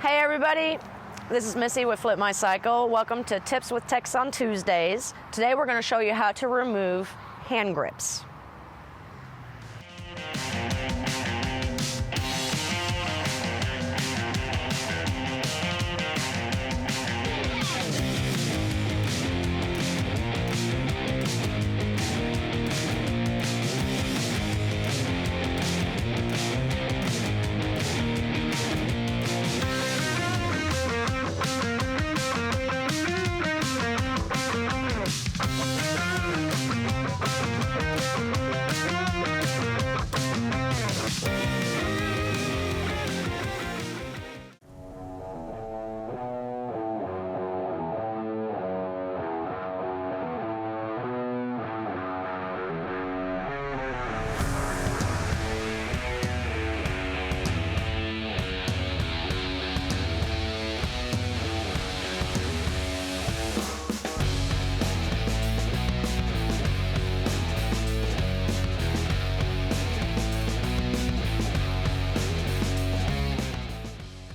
Hey everybody, this is Missy with Flip My Cycle. Welcome to Tips with Tex on Tuesdays. Today we're going to show you how to remove hand grips.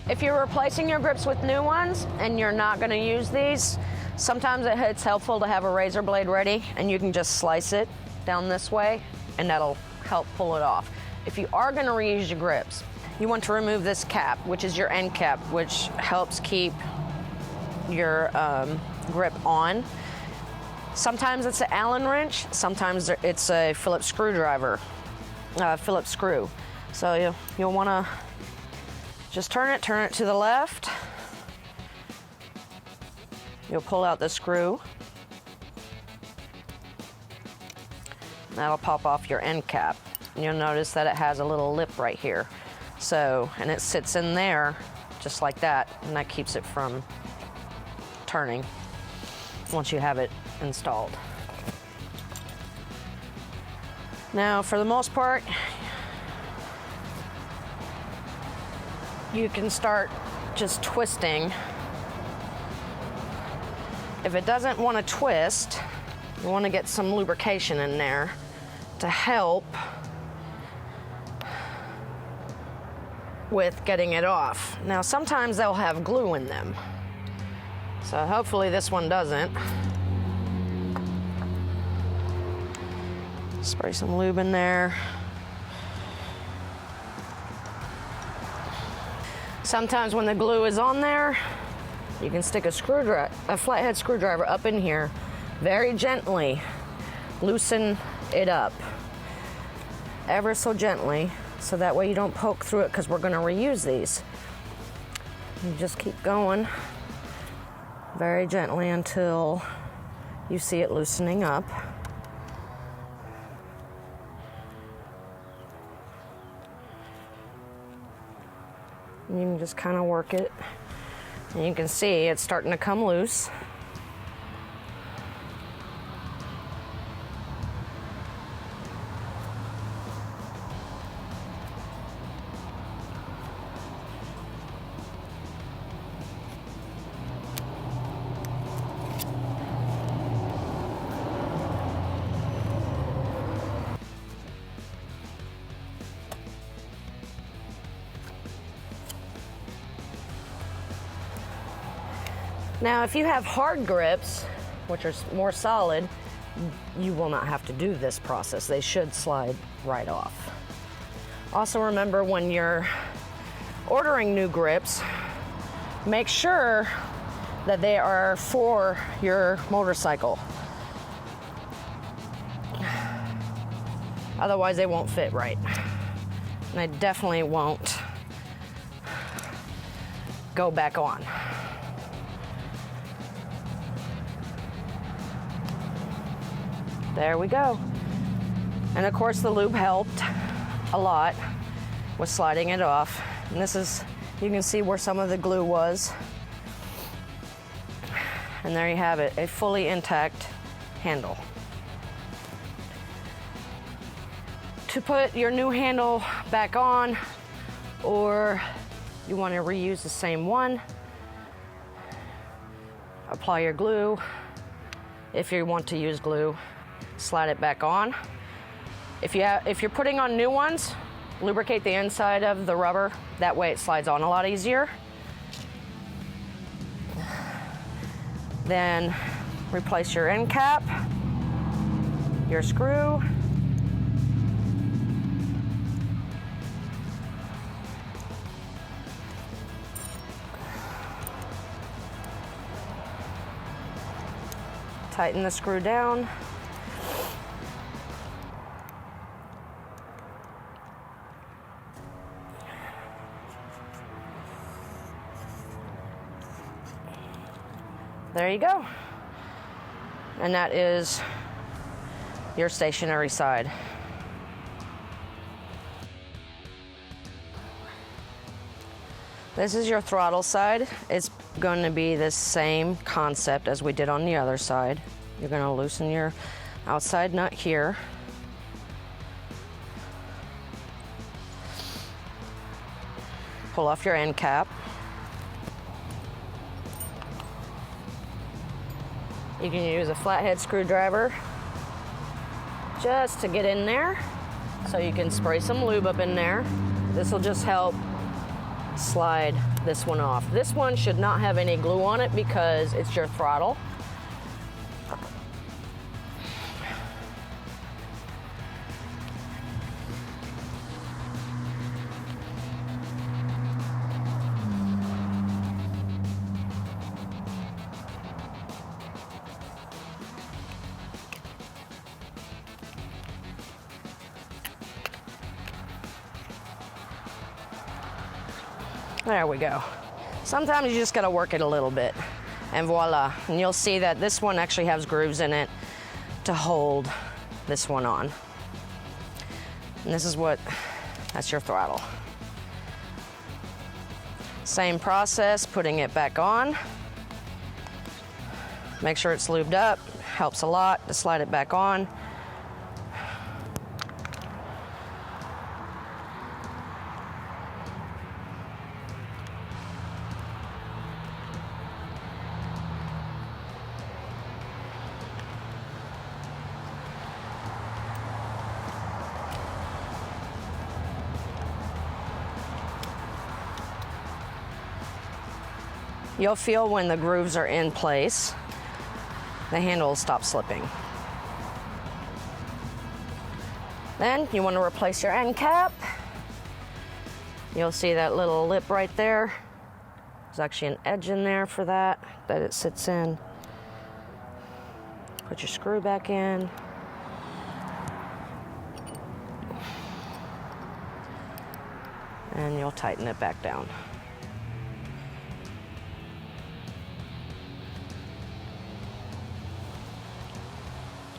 If you're replacing your grips with new ones and you're not going to use these, sometimes it's helpful to have a razor blade ready and you can just slice it down this way and that'll help pull it off. If you are going to reuse your grips, you want to remove this cap, which is your end cap, which helps keep your grip on. Sometimes it's an Allen wrench, sometimes it's a Phillips screwdriver, Phillips screw. So you'll want to just turn it to the left. You'll pull out the screw. That'll pop off your end cap. And you'll notice that it has a little lip right here. And it sits in there just like that, and that keeps it from turning once you have it installed. Now, for the most part, you can start just twisting. If it doesn't want to twist, you want to get some lubrication in there to help with getting it off. Now, sometimes they'll have glue in them, so hopefully this one doesn't. Spray some lube in there. Sometimes when the glue is on there, you can stick a flathead screwdriver up in here, very gently loosen it up, ever so gently, so that way you don't poke through it, because we're going to reuse these. You just keep going very gently until you see it loosening up. You can just kind of work it, and you can see it's starting to come loose. Now, if you have hard grips, which are more solid, you will not have to do this process. They should slide right off. Also, remember, when you're ordering new grips, make sure that they are for your motorcycle. Otherwise, they won't fit right. And they definitely won't go back on. There we go. And of course the lube helped a lot with sliding it off. And this is, you can see where some of the glue was. And there you have it, a fully intact handle. To put your new handle back on, or you want to reuse the same one, apply your glue. If you want to use glue, slide it back on. If you're putting on new ones, lubricate the inside of the rubber. That way it slides on a lot easier. Then replace your end cap, your screw, tighten the screw down. There you go. And that is your stationary side. This is your throttle side. It's going to be the same concept as we did on the other side. You're going to loosen your outside nut here. Pull off your end cap. You can use a flathead screwdriver just to get in there. So you can spray some lube up in there. This will just help slide this one off. This one should not have any glue on it because it's your throttle. There we go. Sometimes you just gotta work it a little bit, and voila. And you'll see that this one actually has grooves in it to hold this one on. And this is that's your throttle. Same process, putting it back on. Make sure it's lubed up, helps a lot to slide it back on. You'll feel when the grooves are in place, the handle will stop slipping. Then you want to replace your end cap. You'll see that little lip right there. There's actually an edge in there for that it sits in. Put your screw back in. And you'll tighten it back down.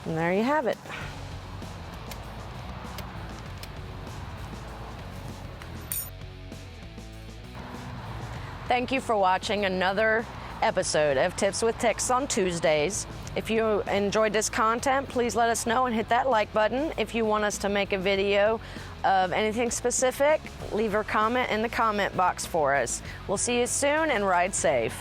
And there you have it. Thank you for watching another episode of Tips with Ticks on Tuesdays. If you enjoyed this content, please let us know and hit that like button. If you want us to make a video of anything specific, leave a comment in the comment box for us. We'll see you soon and ride safe.